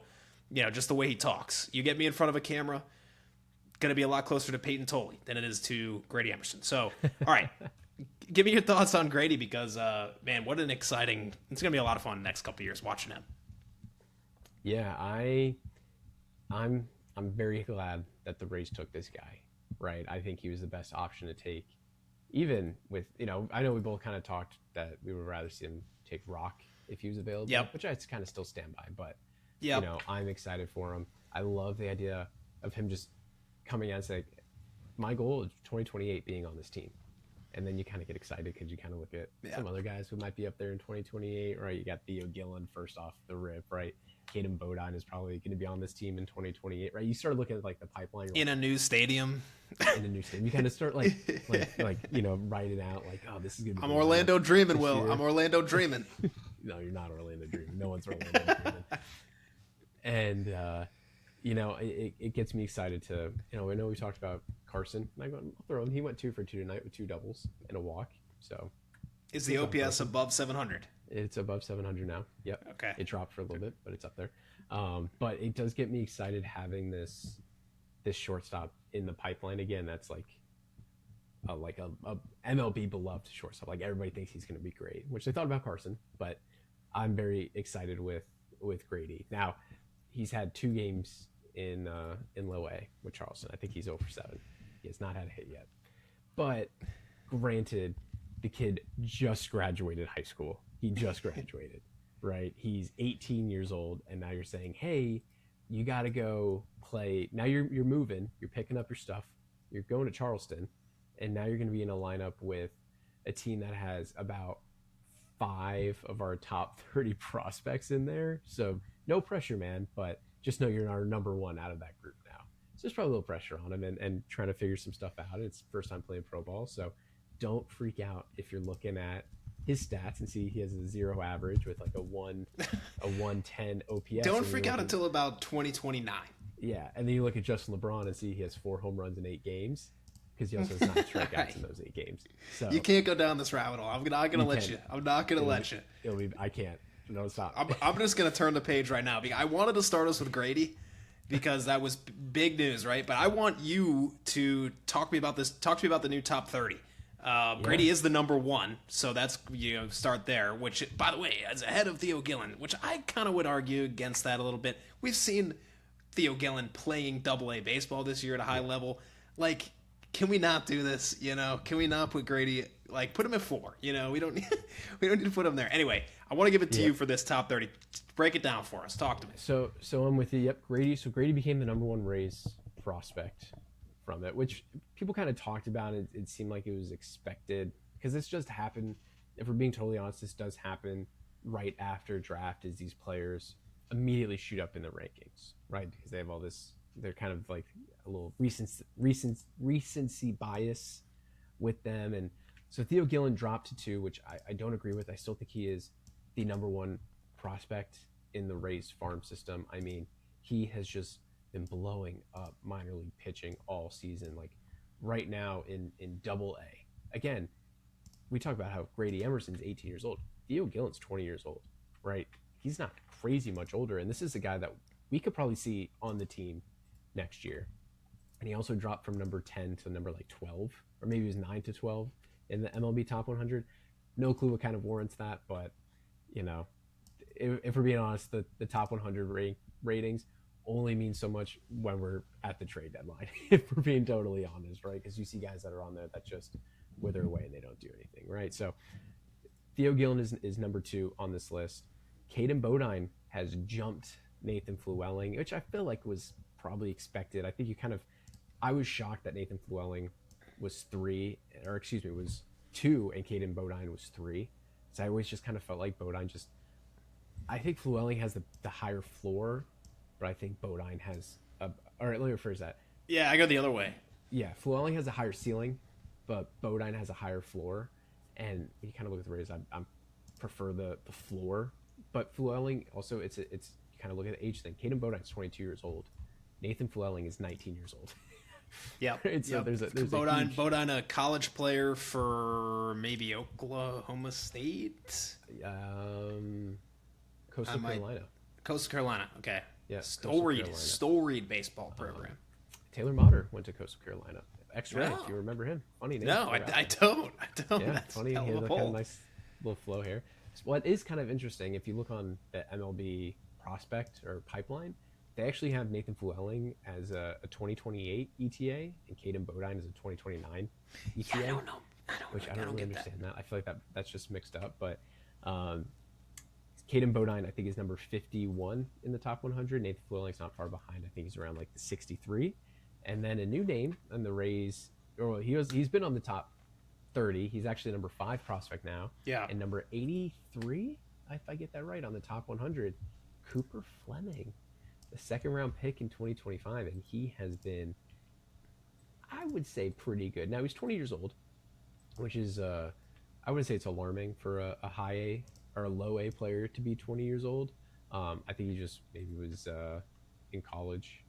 just the way he talks, you get me in front of a camera, gonna be a lot closer to Peyton Tolley than it is to Grady Emerson. So, all right. Give me your thoughts on Grady because, man, what an exciting... It's going to be a lot of fun the next couple of years watching him. Yeah, I'm very glad that the Rays took this guy, right? I think he was the best option to take, even with, I know we both kind of talked that we would rather see him take Rock if he was available, Yep. which I kind of still stand by, but, Yep. I'm excited for him. I love the idea of him just coming out and saying, my goal is 2028 being on this team. And then you kind of get excited because you kind of look at some other guys who might be up there in 2028, right? You got Theo Gillen first off the rip, right? Caden Bodine is probably going to be on this team in 2028, right? You start looking at like the pipeline In a new stadium. in a new stadium. You kind of start like writing out like, oh, this is going to be. I'm Orlando dreaming, this Will. year. I'm Orlando dreaming. No, you're not Orlando dreaming. No one's Orlando dreaming. And it gets me excited to, I know we talked about Carson. And I'll throw him. He went 2 for 2 tonight with 2 doubles and a walk. So Is the OPS above 700? it's above 700 now. Yep. Okay. It dropped for a little bit, but it's up there. But it does get me excited having this shortstop in the pipeline again. That's like a MLB beloved shortstop. Like everybody thinks he's going to be great, which they thought about Carson, but I'm very excited with Grady. Now, he's had 2 games in low A with Charleston. I think he's 0 for 7. He has not had a hit yet. But granted, the kid just graduated high school. He just graduated. right? He's 18 years old, and now you're saying, hey, you got to go play. Now you're moving, you're picking up your stuff, you're going to Charleston, and now you're going to be in a lineup with a team that has about 5 of our top 30 prospects in there. So no pressure, man, but just know you're our number one out of that group now. So there's probably a little pressure on him and trying to figure some stuff out. It's first time playing pro ball, so don't freak out if you're looking at his stats and see he has a 0 average with like a 110 OPS. Don't freak out until about 2029. Yeah, and then you look at Justin LeBron and see he has 4 home runs in 8 games because he also has 9 strikeouts in those 8 games. So you can't go down this rabbit hole. I'm not gonna let you. I'm not gonna let you. I can't. No, stop. I'm just gonna turn the page right now. I wanted to start us with Grady because that was big news, right? But I want you to talk to me about this. Talk to me about the new top 30. Grady is the number 1, so that's start there. Which, by the way, is ahead of Theo Gillen, which I kind of would argue against that a little bit. We've seen Theo Gillen playing Double-A baseball this year at a high level. Like, can we not do this? Can we not put Grady, like, put him at 4? We don't need to put him there. Anyway, I want to give it to you for this top 30. Break it down for us. Talk to me. So I'm with you. Yep, Grady. So Grady became the number 1 Rays prospect from it, which people kind of talked about. It seemed like it was expected because this just happened. If we're being totally honest, this does happen right after draft as these players immediately shoot up in the rankings, right? Because they have all this, they're kind of like a little recency bias with them. And so Theo Gillen dropped to 2, which I don't agree with. I still think he is the number 1 prospect in the Rays farm system. I mean, he has just been blowing up minor league pitching all season. Like right now in Double-A. Again, we talk about how Grady Emerson's 18 years old. Theo Gillen's 20 years old, right? He's not crazy much older, and this is a guy that we could probably see on the team next year. And he also dropped from number 10 to number like 12, or maybe it was 9 to 12 in the MLB Top 100. No clue what kind of warrants that, but if we're being honest, the Top 100 ratings only means so much when we're at the trade deadline, if we're being totally honest, right? Because you see guys that are on there that just wither away and they don't do anything, right? So Theo Gillen is number 2 on this list. Caden Bodine has jumped Nathan Flewelling, which I feel like was probably expected. I think I was shocked that Nathan Flewelling was 3, or excuse me, was 2, and Caden Bodine was 3. So I always just kind of felt like Bodine I think Flewelling has the higher floor, but I think Bodine has all right, let me rephrase that. Yeah, I go the other way. Yeah, Flewelling has a higher ceiling, but Bodine has a higher floor. And when you kind of look at the Rays, I prefer the floor. But Flewelling also, it's you kind of look at the age thing. Caden Bodine's 22 years old. Nathan Flewelling is 19 years old. Yeah. Right? So there's Bodine, a college player for maybe Oklahoma State. Coastal Carolina. Coastal Carolina. Okay. Yeah. Storied baseball program. Taylor Motter went to Coastal Carolina. X-Ray, No. if you remember him. Funny name. No, I don't. Yeah, That's funny. He has a kind of nice little flow here. What is kind of interesting, if you look on the MLB prospect or pipeline, they actually have Nathan Flewelling as a 2028 ETA and Caden Bodine as a 2029 ETA. Yeah, I don't know. I don't really understand that. I feel like that's just mixed up. But Caden Bodine, I think, is number 51 in the top 100. Nathan Flewelling's not far behind. I think he's around like the 63. And then a new name on the Rays, he's been on the top 30. He's actually number 5 prospect now. Yeah. And number 83, if I get that right, on the top 100, Cooper Fleming, the 2nd round pick in 2025. And he has been, I would say, pretty good. Now, he's 20 years old, which is, I wouldn't say it's alarming for a high A or a low A player to be 20 years old. I think he just maybe was in college.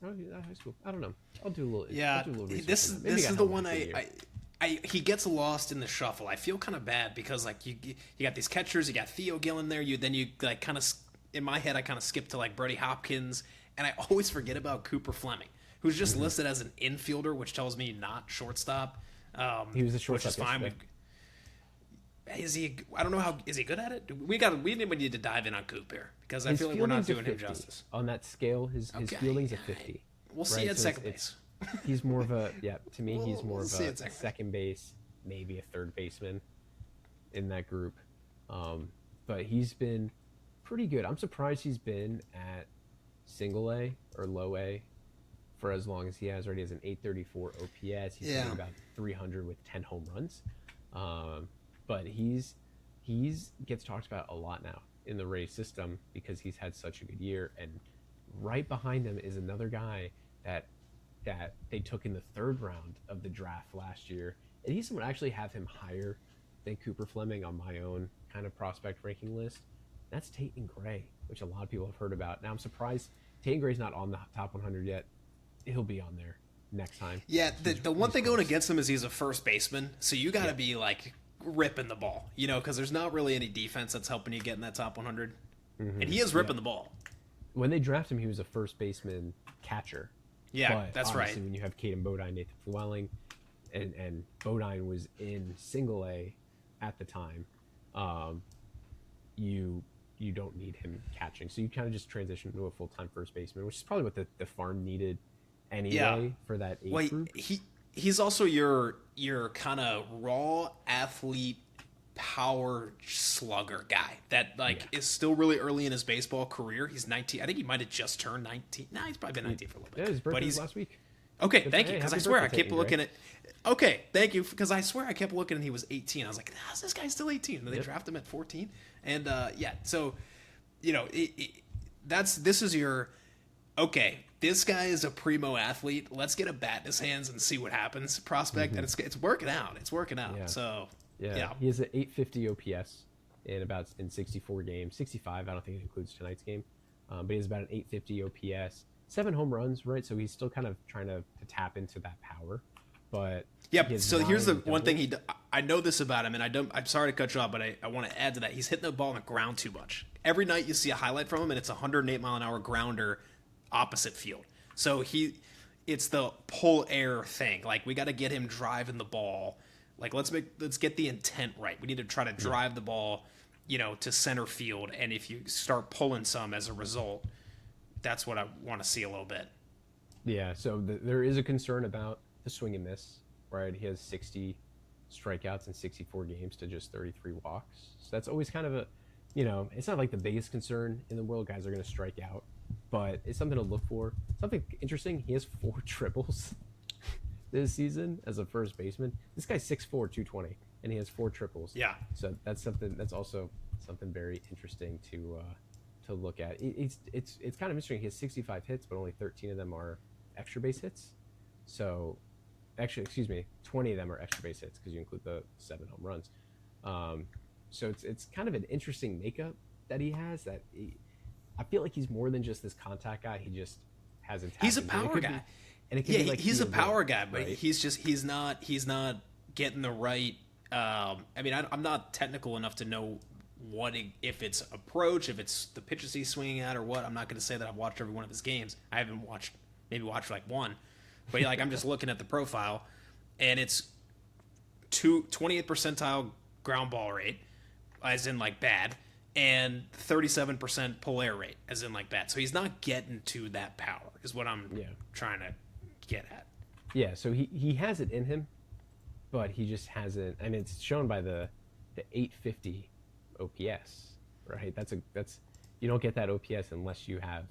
High school. I don't know. I'll do a little. Yeah, this is the one he gets lost in the shuffle. I feel kind of bad because like you got these catchers, you got Theo Gillen there. Then you like kind of in my head I kind of skip to like Brady Hopkins, and I always forget about Cooper Fleming, who's just listed as an infielder, which tells me not shortstop. He was a shortstop, which is fine. Is he? I don't know how. Is he good at it? We need to dive in on Coop here because I feel like we're not doing him justice. On that scale, his fielding's a 50. We'll see at second base. He's more of a to me he's more of see a at second base, maybe a third baseman in that group. but he's been pretty good. I'm surprised he's been at single A or low A for as long as he has. Already has an 834 OPS. He's hitting about 300 with 10 home runs. But he's gets talked about a lot now in the Rays system because he's had such a good year. And right behind him is another guy that they took in the third round of the draft last year. And he's someone I actually have him higher than Cooper Fleming on my own kind of prospect ranking list. That's Tayton Gray, which a lot of people have heard about. Now I'm surprised Tayton Gray's not on the top 100 yet. He'll be on there next time. Yeah, the one thing going against him is he's a first baseman, so you got to be like ripping the ball, because there's not really any defense that's helping you get in that top 100, and he is ripping the ball. When they drafted him, he was a first baseman catcher. Yeah, but that's right. When you have Caden Bodine, Nathan Llewellyn, and Bodine was in single A at the time, you don't need him catching, so you kind of just transition to a full-time first baseman, which is probably what the farm needed anyway for that age group. He's also your kind of raw athlete power slugger guy that is still really early in his baseball career. He's 19. I think he might have just turned 19. Nah, he's probably been 19 for a little bit. Yeah, his birthday was last week. Okay, thank you, because I swear I kept looking at. Okay, thank you, because I swear I kept looking and he was 18. I was like, how's this guy still 18? And they draft him at 14, and so this is your okay. This guy is a primo athlete. Let's get a bat in his hands and see what happens. Prospect, and it's working out. It's working out. Yeah. So yeah, he has an 850 OPS in 64 games, 65. I don't think it includes tonight's game, but he has about an 850 OPS, 7 home runs, right? So he's still kind of trying to tap into that power. But so here's the one thing I know this about him, and I'm sorry to cut you off, but I want to add to that. He's hitting the ball on the ground too much. Every night you see a highlight from him, and it's a 108-mile-an-hour grounder opposite field. So it's the pull air thing. Like, we got to get him driving the ball. Like, let's get the intent right. We need to try to drive the ball, to center field. And if you start pulling some as a result, that's what I want to see a little bit. Yeah. So there is a concern about the swing and miss, right? He has 60 strikeouts in 64 games to just 33 walks. So that's always kind of it's not like the biggest concern in the world. Guys are going to strike out, but it's something to look for. Something interesting, he has 4 triples this season as a first baseman. This guy's 6'4", 220, and he has 4 triples. Yeah. So that's also something very interesting to look at. It's kind of interesting. He has 65 hits, but only 13 of them are extra base hits. So, actually, 20 of them are extra base hits because you include the 7 home runs. So it's kind of an interesting makeup that he has. I feel like he's more than just this contact guy. He just hasn't. He's a power guy. And it could be like he's a power guy, but right? he's not getting the right. I'm not technical enough to know if it's approach, if it's the pitches he's swinging at, or what. I'm not going to say that I've watched every one of his games. I haven't watched like one, but I'm just looking at the profile, and it's 28th percentile ground ball rate, as in like bad, and 37% pull air rate, as in like bad. So he's not getting to that power, is what I'm trying to get at. Yeah, so he has it in him, but he just hasn't. I mean, it's shown by the 850 OPS, right? That's you don't get that OPS unless you have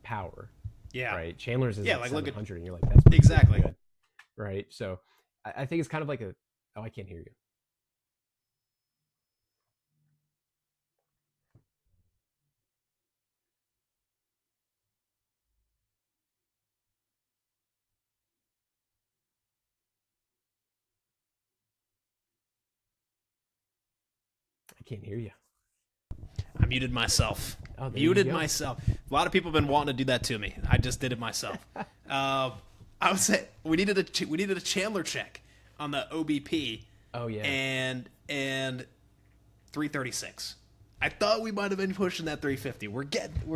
power. Yeah. Right. Chandler's is like 700, and you're like, that's exactly good, right? So I think it's kind of like I can't hear you. I can't hear you. I muted myself. Muted myself. A lot of people have been wanting to do that to me. I just did it myself. I would say we needed a Chandler check on the OBP. Oh yeah. And 336. I thought we might have been pushing that 350. We're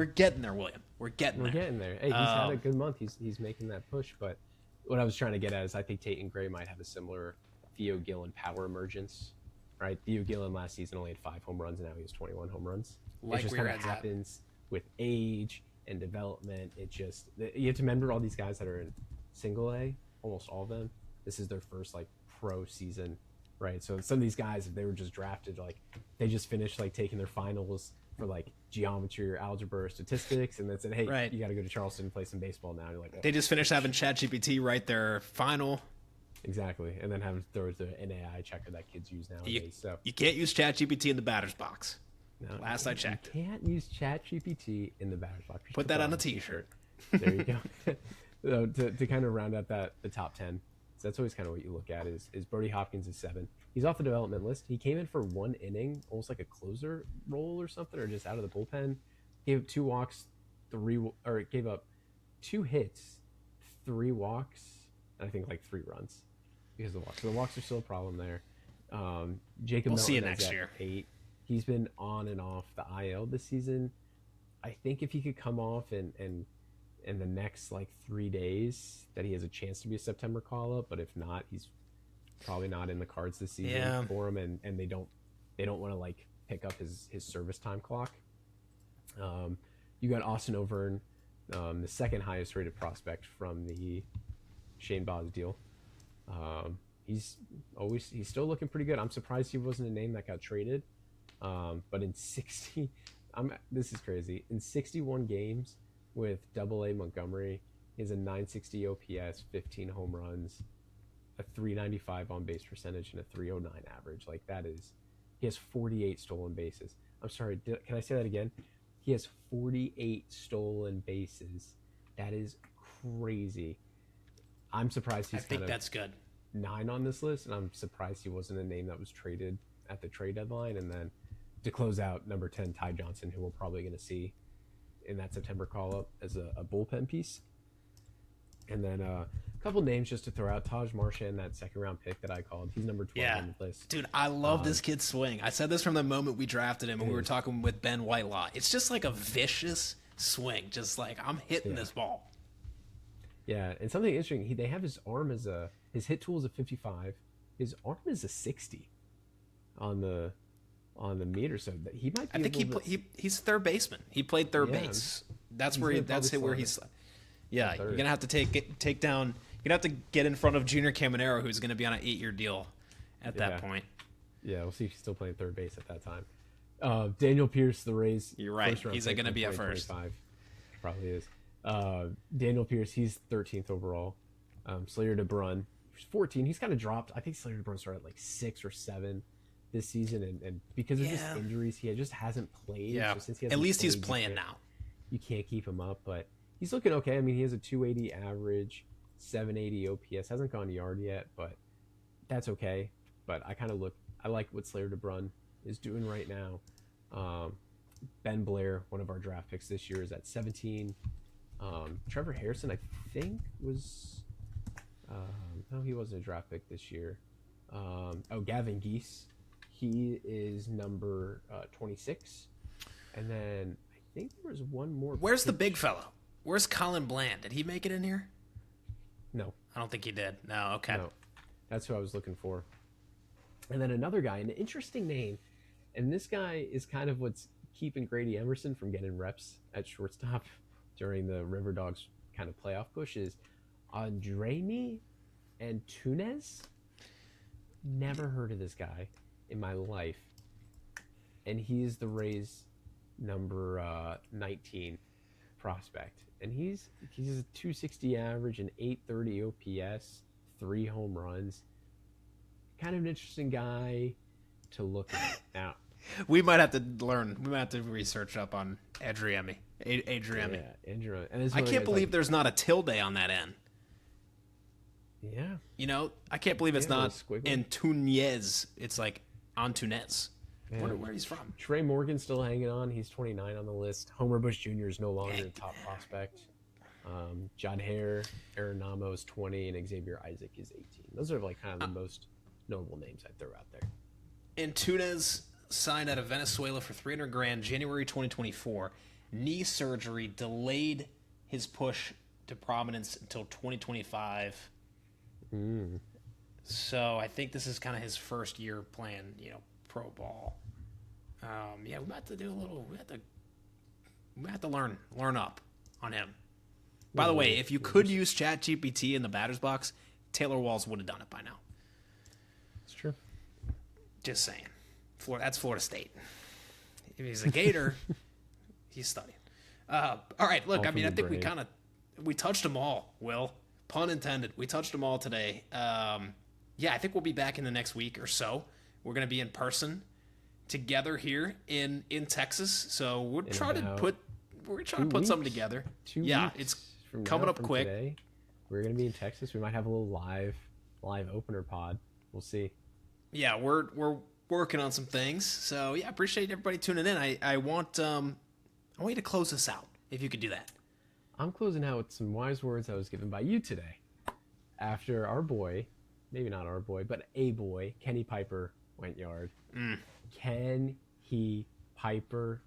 getting there, William. We're getting there. Hey, he's had a good month. He's making that push. But what I was trying to get at is I think Tayton Gray might have a similar Theo Gillen power emergence. Right, Theo Gillen last season only had 5 home runs, and now he has 21 home runs. It just kind of happens with age and development. You have to remember all these guys that are in single A, almost all of them. This is their first like pro season right? So some of these guys, if they were just drafted, like they just finished like taking their finals for like geometry or algebra or statistics, and then said, "Hey, Right. you got to go to Charleston and play some baseball now." And you're like, oh, They just finished having ChatGPT write their final. exactly, and then having to throw the NAI checker that kids use nowadays. You, So you can't use ChatGPT in the batter's box. no, Last I checked. you can't use ChatGPT in the batter's box. Put that on a T-shirt. There you go. So to kind of round out the top 10, so that's always kind of what you look at is Brody Hopkins is 7. He's off the development list. He came in for 1 inning, almost like a closer role or something, or just out of the bullpen. Gave up 2 walks, gave up 2 hits, 3 walks, and I think like 3 runs because of the walks. So the walks are still a problem there. Jacob We'll Melton see you is next at year. 8. He's been on and off the IL this season. I think if he could come off and in the next like 3 days, that he has a chance to be a September call up. But if not, he's probably not in the cards this season for him, and they don't want to like pick up his service time clock. You got Austin O'Vern, the second highest rated prospect from the Shane Baz deal. He's still looking pretty good. I'm surprised he wasn't a name that got traded. But in 60, this is crazy. In 61 games with AA Montgomery, he has a 960 OPS, 15 home runs, a 395 on base percentage, and a 309 average. Like he has 48 stolen bases. I'm sorry, can I say that again? He has 48 stolen bases. That is crazy. I'm surprised I think that's good. 9 on this list, and I'm surprised he wasn't a name that was traded at the trade deadline. And then to close out, number 10, Ty Johnson, who we're probably going to see in that September call-up as a bullpen piece. And then a couple names just to throw out. Taj Marchand, that second-round pick that I called. He's number 12 on the list. Dude, I love this kid's swing. I said this from the moment we drafted him, and we were talking with Ben Whitelaw. It's just like a vicious swing. Just like, I'm hitting this ball. Yeah, and something interesting, they have his arm as his hit tool is a 55. His arm is a 60 on the meter, so that he might be. I think he's third baseman. He played third base. That's where he's. Yeah, you're gonna have to take down. You're gonna have to get in front of Junior Caminero, who's gonna be on an 8-year deal at that point. Yeah, we'll see if he's still playing third base at that time. Daniel Pierce, the Rays. You're right. He's going to be at first. Probably is. Daniel Pierce, he's 13th overall. Slayer DeBrun, 14. He's kind of dropped. I think Slayer DeBrun started at like 6 or 7 this season, and because of just injuries, he just hasn't played. Yeah, so since at least he's playing now. You can't keep him up, but he's looking okay. I mean, he has a 280 average, 780 OPS. Hasn't gone yard yet, but that's okay. But I like what Slayer DeBrun is doing right now. Ben Blair, one of our draft picks this year, is at 17. Trevor Harrison, I think, was no, he wasn't a draft pick this year. Gavin Geese, he is number 26. And then I think there was one more. Where's the big fellow? Where's Colin Bland? Did he make it in here? No. I don't think he did. No, okay. No. That's who I was looking for. And then another guy, an interesting name, and this guy is kind of what's keeping Grady Emerson from getting reps at shortstop during the River Dogs kind of playoff push, is Andremi Antunes. Never heard of this guy in my life. And he is the Rays' number 19 prospect. And he's a 260 average, an 830 OPS, 3 home runs. Kind of an interesting guy to look at. Now, we might have to learn. We might have to research up on Adriemi. Adriemi. Yeah, Andrew. And I can't believe there's not a tilde on that end. Yeah. You know, I can't believe it's not Antunes. It's like Antunes. I wonder where he's from. Trey Morgan's still hanging on. He's 29 on the list. Homer Bush Jr. is no longer a top prospect. Jod Hare, Aaron Namo is 20, and Xavier Isaac is 18. Those are like kind of the most notable names I'd throw out there. Antunes signed out of Venezuela for $300,000 January 2024. Knee surgery delayed his push to prominence until 2025. So I think this is kind of his first year playing, pro ball. We might have to do a little. We have to learn up on him. By the way, if you could use ChatGPT in the batter's box, Taylor Walls would have done it by now. It's true. Just saying. That's Florida State. If he's a Gator, he's studying. All right, look, All I mean, from I the think brain. we touched them all, Will. Pun intended. We touched them all today. Yeah, I think we'll be back in the next week or so. We're going to be in person together here in Texas. So we're trying to about put something weeks. together. 2 Yeah, weeks it's from coming now, up from quick. Today, we're gonna be in Texas. We might have a little live opener pod. We'll see. Yeah, we're working on some things. So yeah, appreciate everybody tuning in. I want you to close this out if you could do that. I'm closing out with some wise words I was given by you today. After our boy, maybe not our boy, but a boy, Kenny Piper went yard. Can he Piper?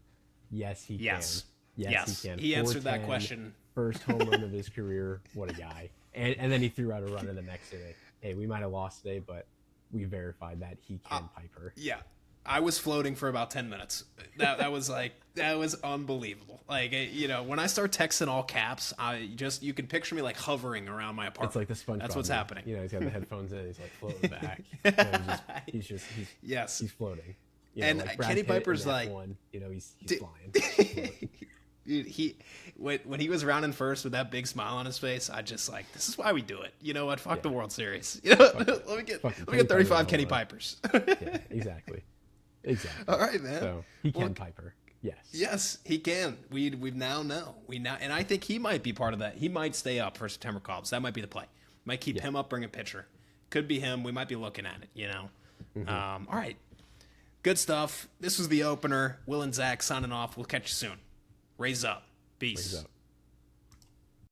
Yes, he Yes. can. Yes. He can. He answered that 410, question. First home run of his career. What a guy. And then he threw out a runner the next day. Hey, we might have lost today, but we verified that he can Piper. Yeah. I was floating for about 10 minutes. That was unbelievable. Like, when I start texting all caps, you can picture me like hovering around my apartment. It's like the SpongeBob. That's what's meme. happening. He's got the headphones in. He's like floating back. He's Yes. he's floating. And like Brad Kenny Pitt in Piper's like- F1, he's flying. Dude, when he was rounding first with that big smile on his face, I just like, this is why we do it. You know what? Fuck the World Series. Let me get Kenny 35 Piper's Kenny all Pipers. Yeah, exactly. All right, man. So he can Well, Piper. Yes. Yes, he can. We now know. And I think he might be part of that. He might stay up for September Cubs. That might be the play. Might keep him up, bring a pitcher. Could be him. We might be looking at it. All right. Good stuff. This was the opener. Will and Zach signing off. We'll catch you soon. Raise up. Peace. Raise up.